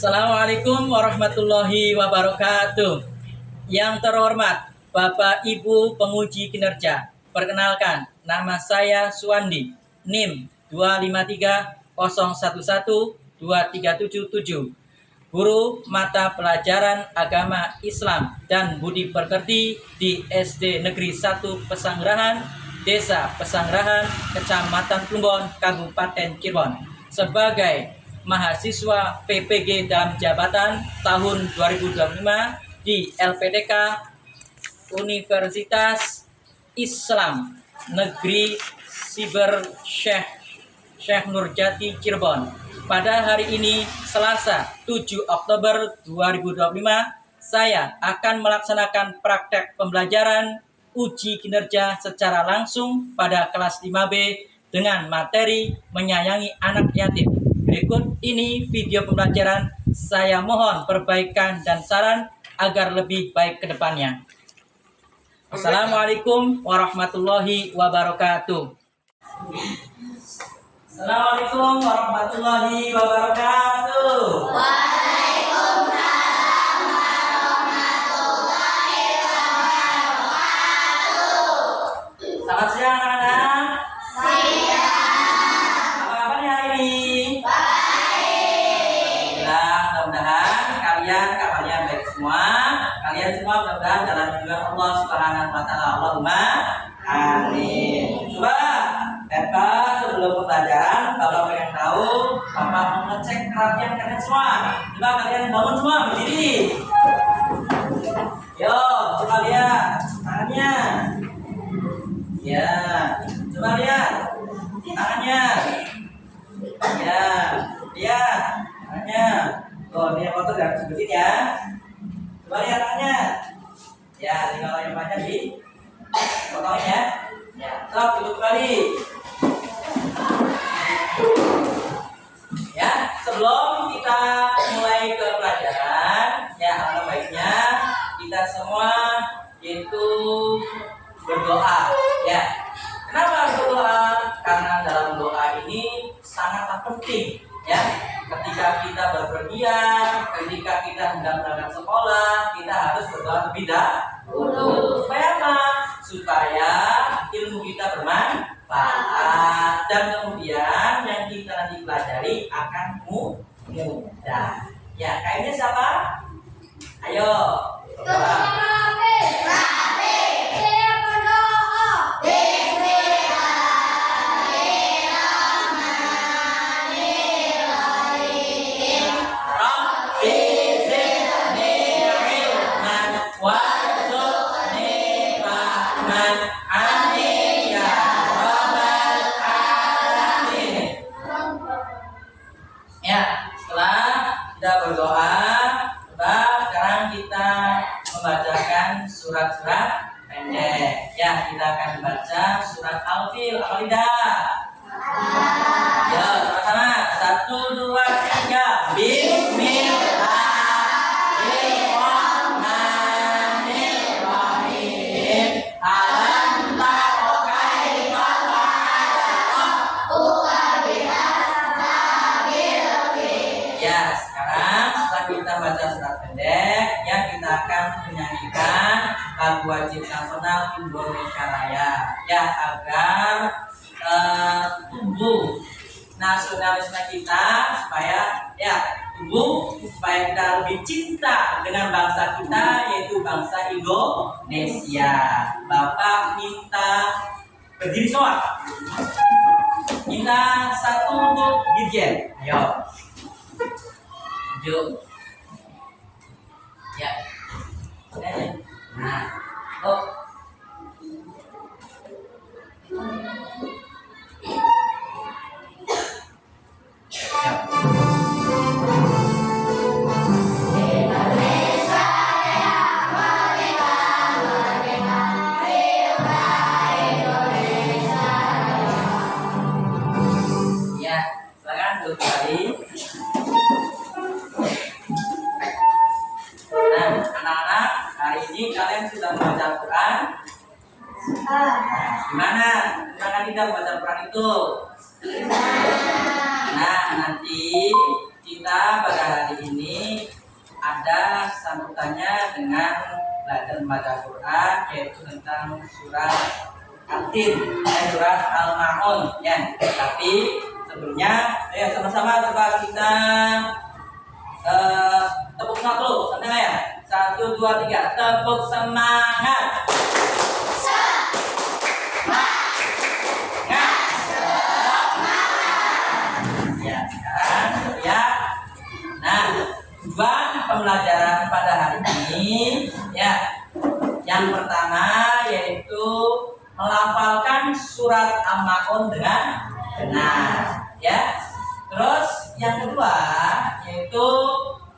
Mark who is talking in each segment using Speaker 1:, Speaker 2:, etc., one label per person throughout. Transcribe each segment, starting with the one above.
Speaker 1: Assalamualaikum warahmatullahi wabarakatuh. Yang terhormat Bapak Ibu penguji kinerja, perkenalkan nama saya Suwandi, NIM 253011237, guru mata pelajaran agama Islam dan budi pekerti di SD Negeri 1 Pesanggerahan, Desa Pesanggerahan, Kecamatan Plumbon, Kabupaten Cirebon, sebagai mahasiswa PPG dalam jabatan tahun 2025 di LPDK Universitas Islam Negeri Siber Syekh Nurjati Cirebon. Pada hari ini Selasa 7 Oktober 2025, saya akan melaksanakan praktek pembelajaran uji kinerja secara langsung pada kelas 5B dengan materi menyayangi anak yatim. Berikut ini video pembelajaran. Saya mohon perbaikan dan saran agar lebih baik ke depannya. Assalamualaikum warahmatullahi wabarakatuh. Assalamualaikum warahmatullahi wabarakatuh.
Speaker 2: Waalaikumsalam warahmatullahi wabarakatuh.
Speaker 1: Selamat siang anak-anak.
Speaker 2: Siang.
Speaker 1: Apa kabarnya hari ini?
Speaker 2: Baik.
Speaker 1: Nah, mudah-mudahan kalian kabarnya baik semua. Kalian semua mudah-mudahan dalam lindungan Allah Subhanahu wa taala. Allahumma amin. Coba sebelum pembelajaran, Bapak pengen tahu, Bapak mau ngecek perhatian kalian semua. Coba kalian bangun semua berdiri. Yo, coba lihat tangannya. Ya, coba lihat tangannya. Ya, lihat tangannya. Oh, ini foto dari sebelah ya. Coba lihat tangannya. Ya, tinggal yang aja di fotonya ya. Ya, stop duduk kembali. Ya, sebelum kita mulai ke pelajaran, ya alangkah baiknya kita semua itu berdoa. Ya, kenapa berdoa? Karena dalam doa ini sangatlah penting. Ya, ketika kita berpergian, ketika kita hendak berangkat sekolah, kita harus berdoa terlebih dahulu. Supaya apa? Supaya ilmu kita bermanfaat dan kemudian yang kita nanti pelajari akan mudah. Ya, kayaknya siapa? Ayo. Berdoa. Ya, setelah kita berdoa, coba sekarang kita membacakan surat-surat pendek. Ya, kita akan baca surat Al-Fil. Apa tidak? Ya, sama-sama. 1, 2, 3. Bismillahirrahmanirrahim. Alam taro kaifa fa'ala rabbuka. Ya, sekarang setelah kita baca surat pendek, ya kita akan menyanyikan lagu wajib nasional Indonesia Raya, ya agar tumbuh nasionalisme kita, supaya supaya kita lebih cinta dengan bangsa kita, yaitu bangsa Indonesia. Bapak minta berdiri semua. Minta satu untuk dirjen. Ayo. Yuk. Ya. Nah. Oh. Ya, silakan duduk kembali. Nah, anak-anak, hari ini kalian sudah membaca Al-Quran. Gimana? Gimana kita membaca Al-Quran itu? Nah, nanti kita pada hari ini ada sambutannya dengan belajar membaca Quran, yaitu tentang surat Atin, surat Al-Ma'un ya. Tapi sebelumnya ya sama-sama coba kita tepuk semangat dulu, sama ya. 1, 2, 3, tepuk semangat. Ya, sekarang ya. Nah, tujuan pembelajaran pada hari ini ya. Yang pertama yaitu melafalkan surat Al-Ma'un dengan benar ya. Terus yang kedua yaitu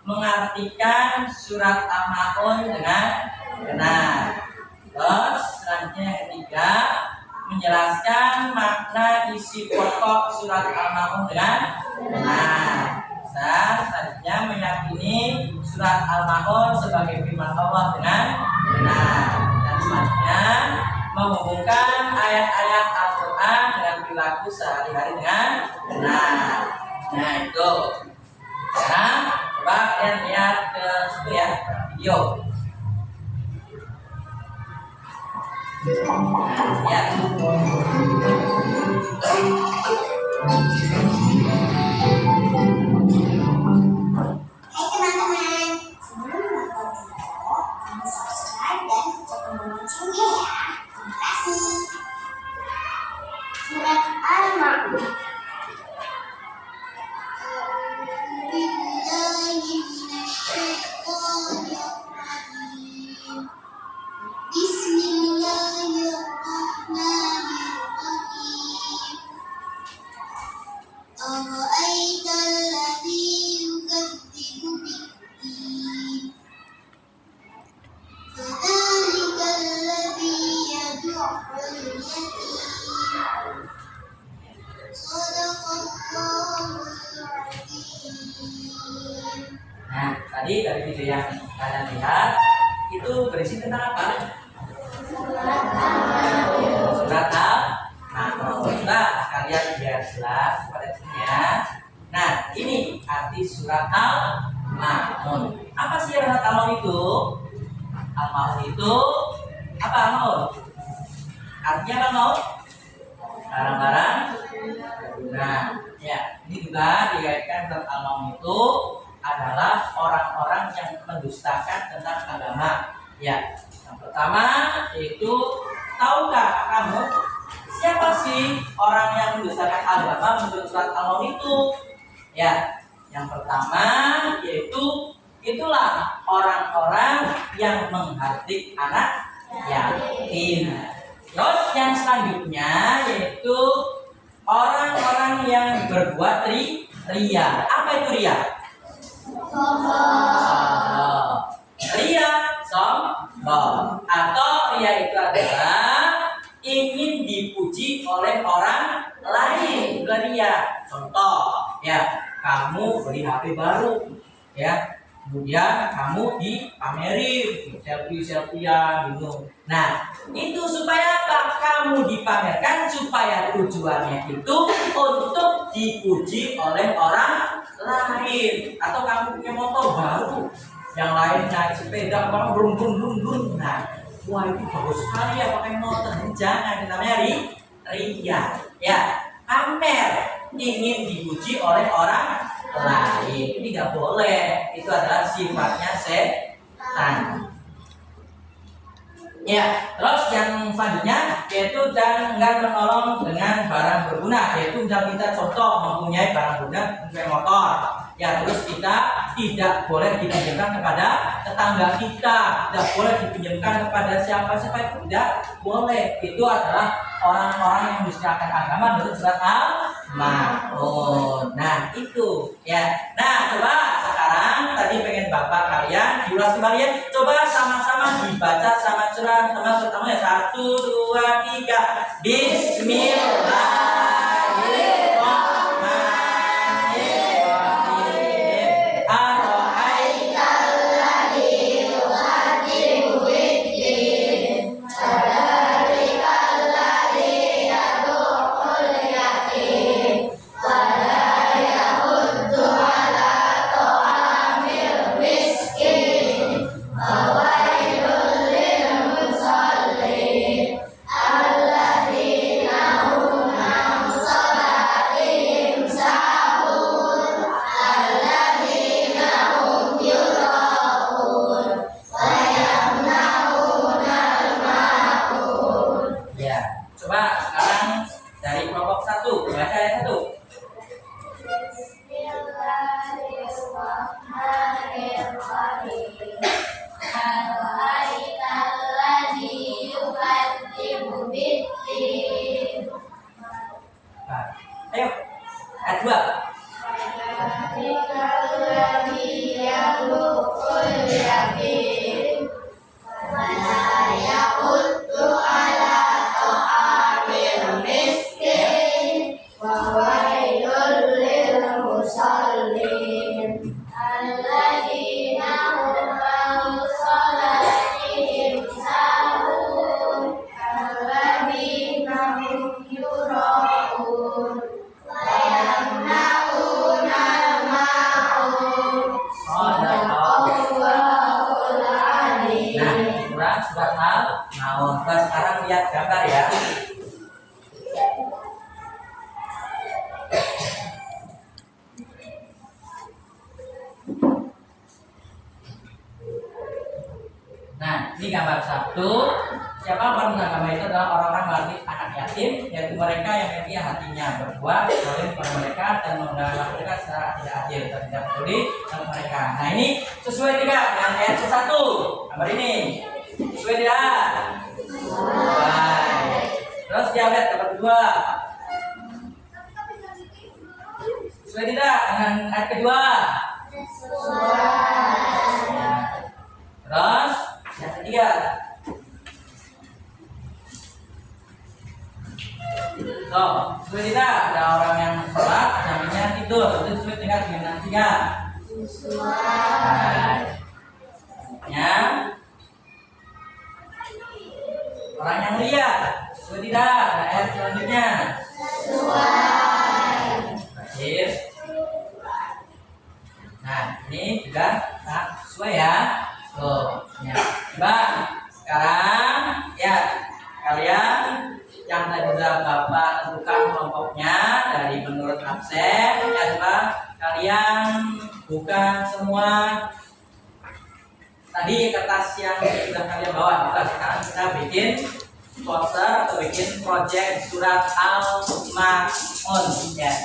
Speaker 1: mengartikan surat Al-Ma'un dengan benar. Terus selanjutnya yang ketiga menjelaskan makna isi pokok surat Al-Ma'un dengan benar. Selanjutnya meyakini surat Al-Ma'un sebagai firman Allah dengan benar. Dan selanjutnya menghubungkan ayat-ayat Al-Quran dengan perilaku sehari-hari dengan benar. Nah itu. Sekarang coba kalian lihat ke situ ya, video. Ya.
Speaker 2: Hai teman-teman, sebelum menonton video, kamu subscribe dan tekan loncengnya ya. Terima kasih. Surat Al-Ma'un. Bismillahirrahmanirrahim. أرأيت الذي يكذب بالدين فذلك الذي يدع اليتيم صدق الله العظيم.
Speaker 1: Nah, tadi dari video yang kalian lihat itu berisi tentang apa? Surat Al-Ma'un. Nah, kalian biar jelas pada sini ya. Nah, ini arti surat Al-Ma'un. Apa sih surat Al-Ma'un itu? Al-Ma'un itu apa Al-Ma'un? Artinya apa Ma'un? Barang-barang berguna. Ya, ini juga dikaitkan dengan Al-Ma'un itu adalah orang-orang yang mendustakan tentang agama. Ya, yang pertama yaitu tahukah kamu siapa sih orang yang mendustakan agama menurut surat Al-Ma'un itu? Ya, yang pertama yaitu itulah orang-orang yang menghardik anak yatim. Terus yang selanjutnya yaitu orang-orang yang berbuat ria. Apa itu ria? Sombong. Ria, sombong. Atau ria itu adalah ingin dipuji oleh orang lain. Ria. Contoh, ya, kamu beli HP baru, ya, kemudian kamu dipamerin, selfie-selfiean gitu. Nah, itu supaya apa? Kamu dipamerkan supaya tujuannya itu untuk dipuji oleh orang lain. Atau kamu punya motor baru, yang lain naik sepeda, kamu brung brung brung brung. Nah, wah itu bagus sekali ya pakai motor. Jangan, namanya ria. Ya, pamer, ingin dipuji oleh orang lain. Ini tidak boleh. Itu adalah sifatnya setan. Ya, terus yang selanjutnya yaitu jangan menolong dengan barang berguna. Yaitu misalnya kita contoh mempunyai barang berguna, mempunyai motor. Ya, terus kita tidak boleh dipinjamkan kepada tetangga kita, tidak boleh dipinjamkan kepada siapa-siapa, itu tidak boleh. Itu adalah orang-orang yang mendustakan agama menurut surat Al-Ma'un. Nah, itu ya. Nah, coba sekarang tadi pengen Bapak kalian diulas kembali ya. Coba sama-sama dibaca sama surat kamu ya. 1, 2, 3. Bismillahirrahmanirrahim. Ara'aital ladzi yukadzibu biddin fadzalika alladzi yad'ul yatim wa la yahuddu ala ta'amil miskin. 1. Baca ayat 1.
Speaker 2: Bismillahirrahmanirrahim. Ara'aital ladzi yukadzibu bid-din.
Speaker 1: Nah, ayo. Ayat 2.
Speaker 2: Ara'aital ladzi yaghul yamin. Wala yaquddu ala ta'amil miskin. Wa wailul lil musallin. Alladzina hum an salatihim sahun. Alladzina hum yura'un. Wa yamna'una al-ma'un. Sadaqallahul alim.
Speaker 1: Nah, kurang surat Al-Maun. Nah, sekarang lihat gambar ya. Nah, ini gambar 1. Siapa orang gambar itu adalah orang-orang wali anak yatim, yaitu mereka yang memiliki hatinya berbuat zalim kepada mereka dan mengendalikan mereka secara tidak adil dan tidak peduli dengan mereka. Nah, ini sesuai tidak dengan ayat 1. Gambar ini sesuai tidak? Sesuai. Terus dia lihat gambar 2. Sesuai tidak dengan ayat kedua? Sesuai. Terus yang ketiga. Tuh, sesuai tidak? Ada orang yang sholat, jaminya tidur. Itu sesuai tidak dengan yang 3? Sesuai. Ya. Orang yang ria, sesuai tidak? Ada ayat selanjutnya. Sesuai. Baik. Nah, ini juga sesuai ya. Tuh, ya. Coba sekarang ya kalian yang tadi sudah Bapak tentukan kelompoknya dari menurut absen, ya coba kalian buka semua tadi kertas yang sudah kalian bawa. Buka, sekarang kita bikin poster atau bikin project surat Al-Maun ya.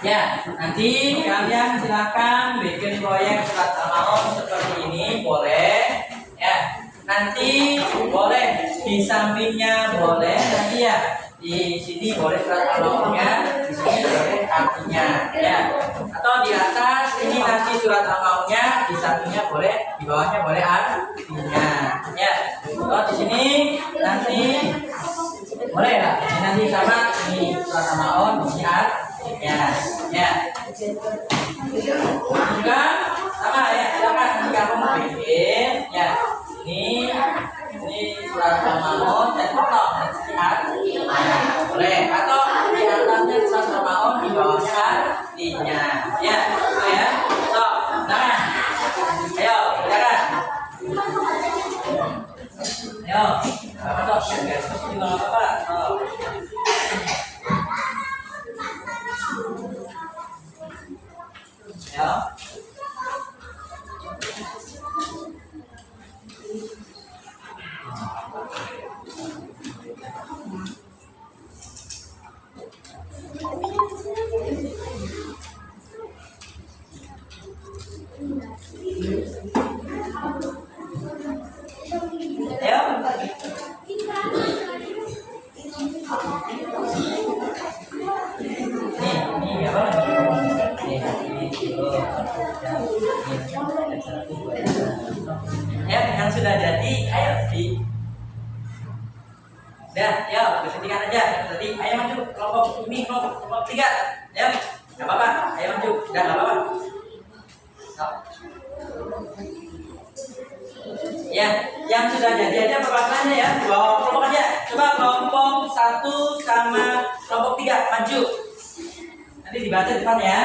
Speaker 1: Ya, nanti kalian silakan bikin proyek surat Al-Maun seperti ini, boleh. Ya, nanti boleh di sampingnya boleh, nanti ya di sini boleh surat Al-Maunnya, di sini boleh artinya, ya. Atau di atas ini nanti surat Al-Maunnya, di sampingnya boleh, di bawahnya boleh artinya, ya. Atau di sini nanti boleh lah, ini nanti sama ini surat Al-Maun, ini artinya. Ya, juga sama ya, silakan nanti kamu mau bikin ya. Ini surat Al-Maun dan potong dan sekian. Nah, boleh. Atau di atasnya surat Al-Maun, di bawahnya artinya. Ya, itu ya. So, silakan. Ayo, silakan. Ayo, apa tuh? Guys, juga nggak apa-apa. Ya. Ya, yang sudah jadi, ayo di. Dah, ya, kesentingan aja. Tadi, ayo maju kelompok ini, kelompok 3. Ya, nggak apa-apa. Ayo maju, udah nggak apa-apa. So. Ya, yang sudah jadi aja perwakilannya ya, bawa kelompok aja. Coba kelompok 1 sama kelompok 3 maju. Nanti dibaca depan ya.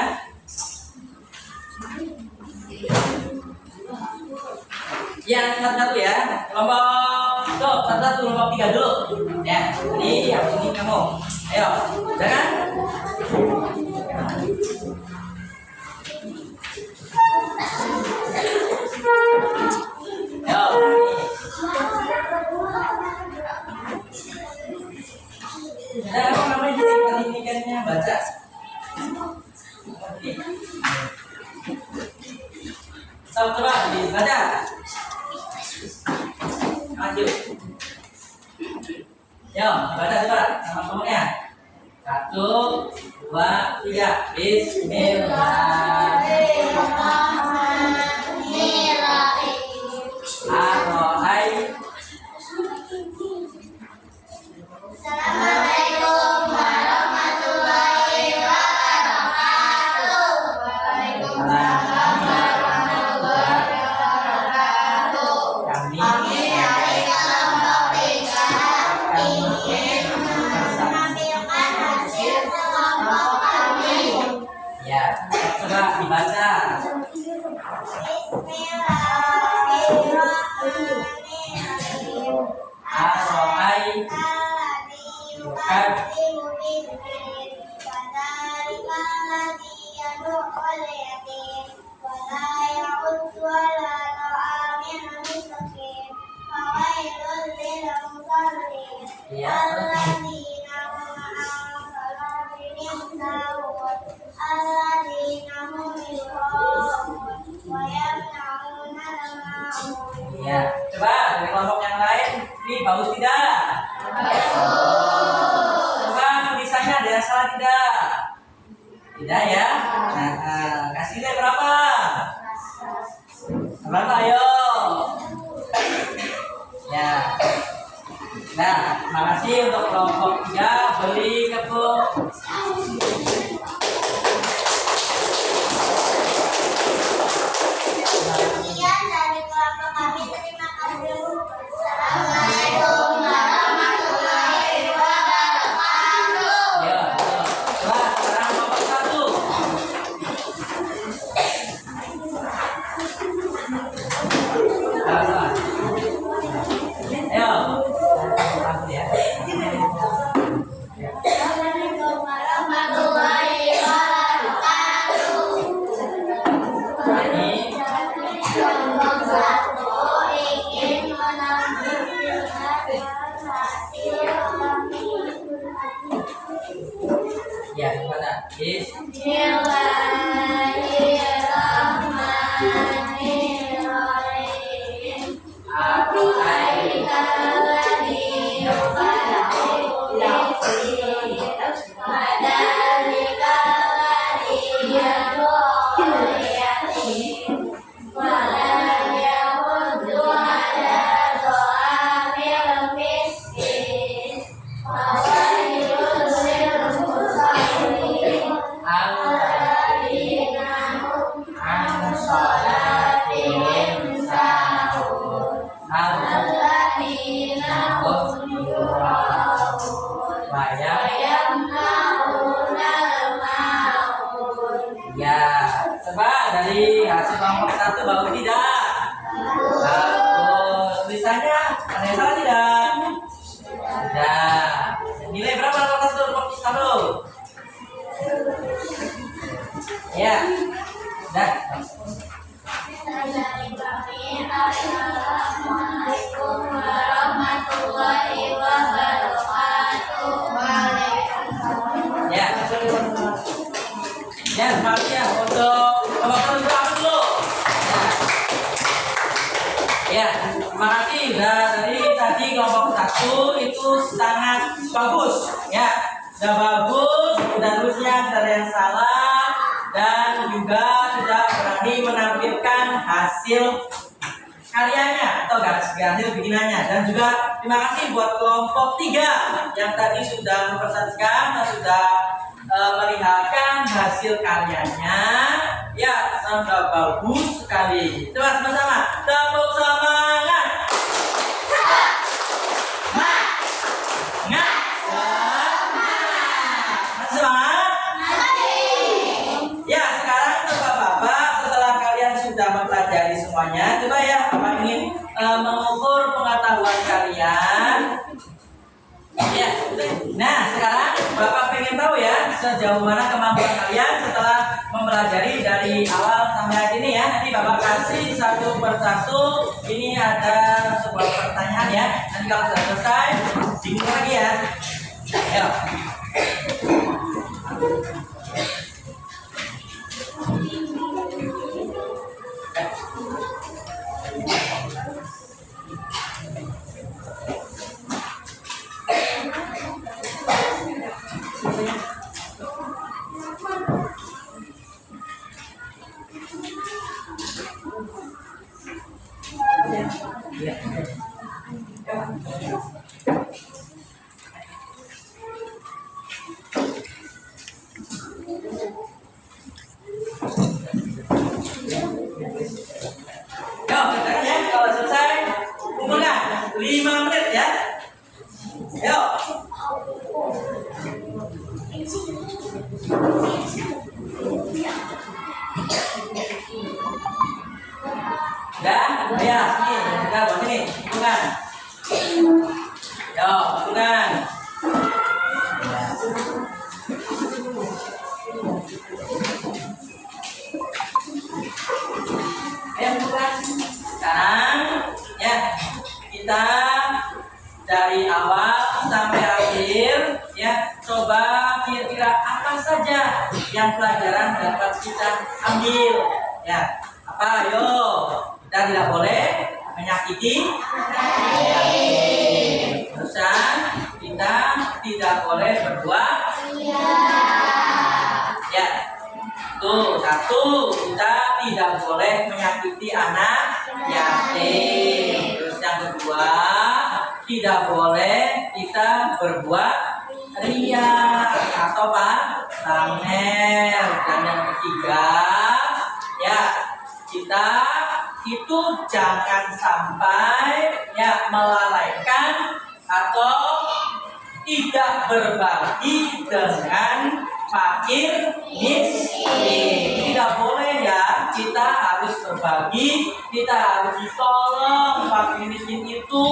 Speaker 1: Ya, satu-satu ya. Kelompok tuh, satu-satu kelompok 3 dulu. Ya, ini yang ini kamu. Ayo, udah kan? Ayo. Nah, kamu namanya pendidikannya baca. Coba dibaca. Maju. Yo, baca coba sama kelompoknya. 1, 2, 3. Bismillahirrahmanirrahim. Ar-Rahim.
Speaker 2: Assalamualaikum warahmatullahi wabarakatuh. Waalaikumsalam warahmatullahi wabarakatuh. Kami dari kelompok 3 ingin menampilkan hasil kelompok kami.
Speaker 1: Ya, coba dibaca.
Speaker 2: Bismillahirrahmanirrahim.
Speaker 1: Ar-Rahim. Ya, coba dari kelompok yang lain, ini bagus tidak? Coba tulisannya ada yang salah tidak? Tidak ya? Nah, kasih nilai berapa? Berapa ayo? Ya. Nah, terima kasih untuk kelompok 3 beli kebun.
Speaker 2: Sekian dari kelompok kami. Terima kasih. Assalamualaikum warahmatullahi wabarakatuh.
Speaker 1: Ya, coba sekarang kelompok 1. Ayo. Ya.
Speaker 2: Assalamualaikum warahmatullahi wabarakatuh.
Speaker 1: Ini
Speaker 2: Kelompok 1 ingin menampilkan hasil kami.
Speaker 1: ya, gimana? Yes.
Speaker 2: Bismillahirrahmanirrahim.
Speaker 1: Ar-Rahim. Ya, coba dari hasil kelompok 1 bagus tidak? Bagus. Tulisannya ada yang salah tidak? Tidak. Nilai berapa kelompok 1? Ya. Dah.
Speaker 2: Assalamualaikum warahmatullahi wabarakatuh. Waalaikumsalam.
Speaker 1: Ya. Ya, terima kasih ya untuk kelompok dulu. Ya, terima kasih. Nah, tadi kelompok 1 itu sangat bagus. Ya, sudah bagus. Sudah tulisnya tidak ada yang salah dan juga sudah berani menampilkan hasil karyanya atau hasil bikinannya. Dan juga terima kasih buat kelompok 3 yang tadi sudah mempersatukan dan sudah melihatkan hasil karyanya. Ya, sangat bagus sekali. Coba sama-sama tepuk semangat. Semangat. Masih semangat? Ya, sekarang coba Bapak setelah kalian sudah mempelajari semuanya, coba ya, Bapak ingin mengukur pengetahuan kalian. Ya, nah sekarang Bapak pengen tahu ya sejauh mana kemampuan kalian setelah mempelajari dari awal sampai akhir ini ya. Nanti Bapak kasih satu persatu. Ini ada sebuah pertanyaan ya. Nanti kalau sudah selesai, bingung lagi ya. Ayo. Kerjakan ya, kalau selesai kumpulkan 5 menit ya. Ayo. Dan ya, sini, kita buat ini, kumpulkan. Yo, kumpulkan. Ayo kumpulkan. Sekarang ya kita dari awal sampai akhir ya, coba kira-kira apa saja yang pelajaran dapat kita ambil ya. Apa? Ayo, kita tidak boleh menyakiti. Terusan kita tidak boleh berbuat. Ya. Tuh, satu, kita tidak boleh menyakiti anak yatim. Terus yang kedua, tidak boleh kita berbuat ria atau pamer. Dan yang ketiga, ya kita itu jangan sampai ya melalaikan atau tidak berbagi dengan fakir miskin. Tidak boleh ya, kita harus berbagi, kita harus ditolong fakir miskin itu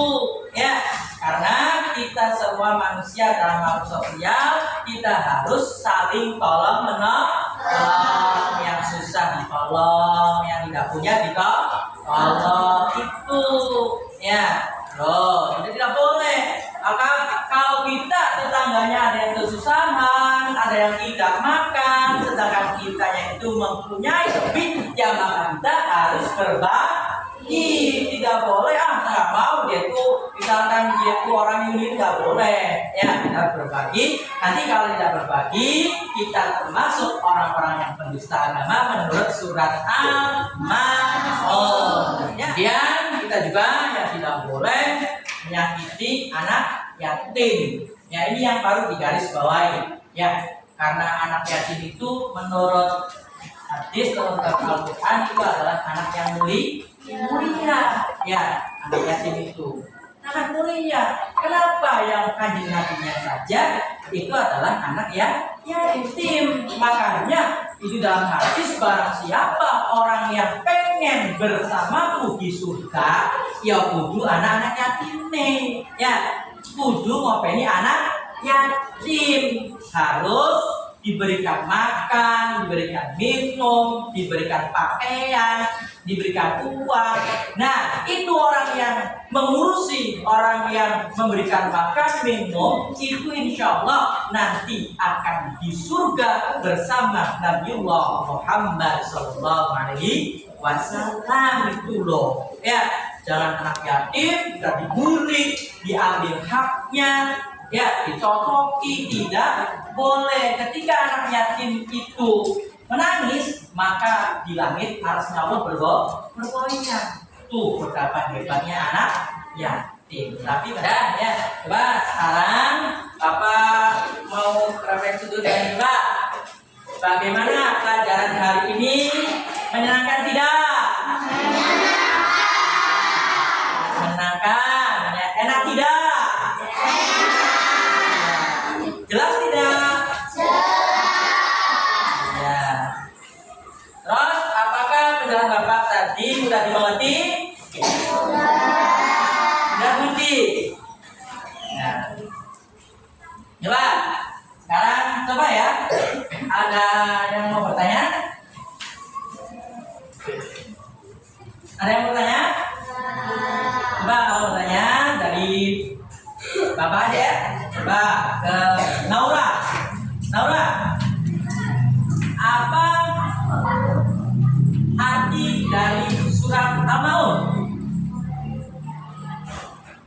Speaker 1: ya, karena kita semua manusia dalam makhluk sosial, kita harus saling tolong menolong. Yang susah ditolong, yang tidak punya ditolong, itu ya. Loh, itu tidak boleh. Maka kalau kita tetangganya ada yang kesusahan, ada yang tidak makan, sedangkan kita yang itu mempunyai lebih, ya maka kita harus berbagi. Tidak boleh, nggak mau dia itu, misalkan dia itu orang ini, tidak boleh. Ya, kita harus berbagi. Nanti kalau tidak berbagi, kita termasuk orang-orang yang pendusta agama menurut surat Al-Maun. Ya, dan kita juga yang tidak boleh menyakiti anak yatim. Ya, ini yang baru digarisbawahi. Ya, karena anak yatim itu menurut hadis atau Al-Quran itu adalah anak yang mulia. Ya, anak yatim itu anak mulia. Kenapa yang kanjeng Nabi-nya saja itu adalah anak yatim? Makanya itu dalam hadis, barang siapa orang yang pengen bersamaku di surga, ya kudu anak-anak yatim nih. Ya, kudu ngopeni anak yatim, harus diberikan makan, diberikan minum, diberikan pakaian, diberikan uang. Nah, itu orang yang mengurusi, orang yang memberikan makan, minum, itu insya Allah nanti akan di surga bersama Nabiullah Muhammad SAW. Itu loh ya, jangan anak yatim kita dibully, diambil haknya, ya dicocoki, tidak boleh. Ketika anak yatim itu menangis, maka di langit arasnya Allah bergoyang. Tuh betapa hebatnya anak yatim. Tapi udah ya, coba sekarang Bapak mau refleksi dulu dengan Bapak. Bagaimana pelajaran hari ini? Menyenangkan tidak? Menyenangkan. Ya, enak tidak? Jelas tidak? Ya. Terus apakah penjelasan Bapak tadi sudah dimengerti?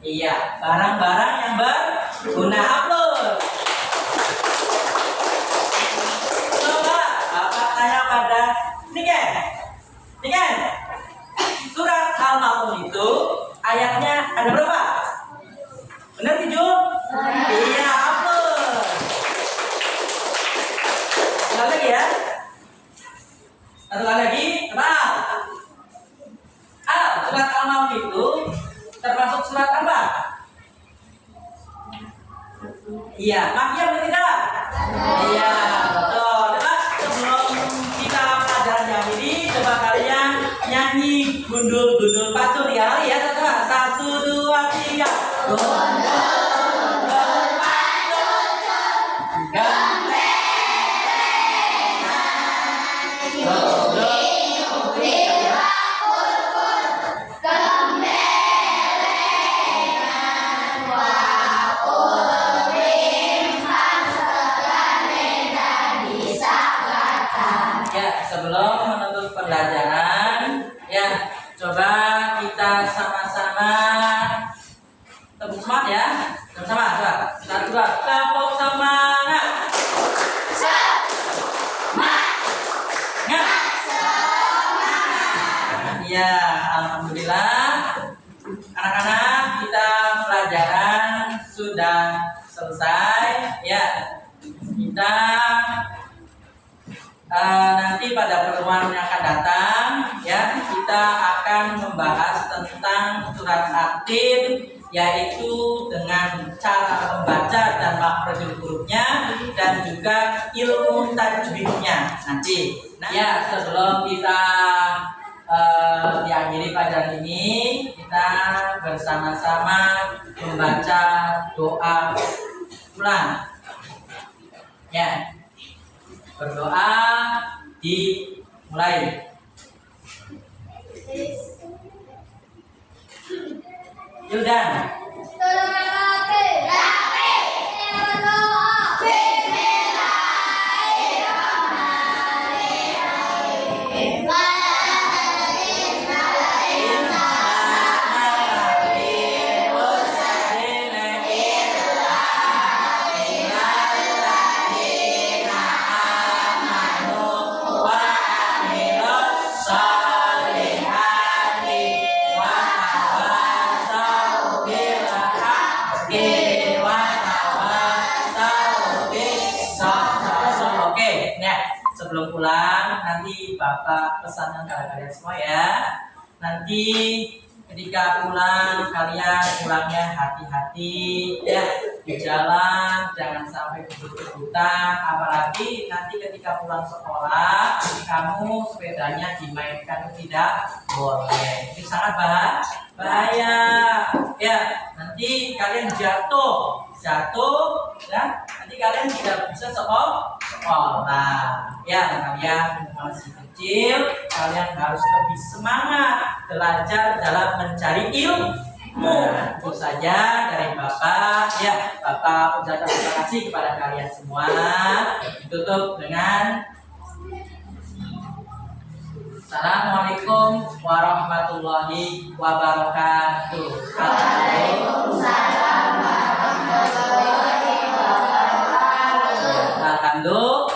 Speaker 1: Iya, barang-barang yang berguna. Upload. Coba Bapak tanya pada Niken. Niken, surat Al-Maun itu ayatnya ada berapa? Benar 7? Iya, upload. Sekali lagi ya. Satu kali lagi, coba. Surat Al-Maun itu termasuk surat apa? Iya, maknya betul tidak? Iya, betul. Coba sebelum kita pelajaran yang ini, coba kalian nyanyi gundul-gundul pacul ya. Ya, coba 1, 2, 3. Gundul pacul, ya, sebelum menutup pembelajaran, ya, coba kita sama-sama tepuk semangat ya. Sama-sama, coba. 1, 2, tepuk semangat. Ya, alhamdulillah. Anak-anak, kita pelajaran sudah selesai. Ya, kita nanti pada pertemuan yang akan datang, ya, kita akan membahas tentang surat At-Tin, yaitu dengan cara membaca dan makhrajul hurufnya dan juga ilmu tajwidnya nanti. Ya, sebelum kita diakhiri pelajaran ini, kita bersama-sama membaca doa ulang. Ya, berdoa dimulai. Yudan. Sebelum pulang, nanti Bapak pesankan kepada kalian semua ya. Nanti ketika pulang, kalian pulangnya hati-hati ya. Di jalan jangan sampai kebut-kebutan. Apalagi nanti ketika pulang sekolah, kamu sepedanya dimainkan, tidak boleh. Itu sangat bahaya. Ya, nanti kalian jatuh ya. Nanti kalian tidak bisa sekolah. Ya, kalian masih kecil, kalian harus lebih semangat belajar dalam mencari ilmu. Itu saja dari Bapak. Ya, Bapak ucapkan terima kasih kepada kalian semua. Ditutup dengan Assalamualaikum warahmatullahi wabarakatuh.
Speaker 2: Waalaikumsalam warahmatullahi wabarakatuh.
Speaker 1: Alhamdulillah.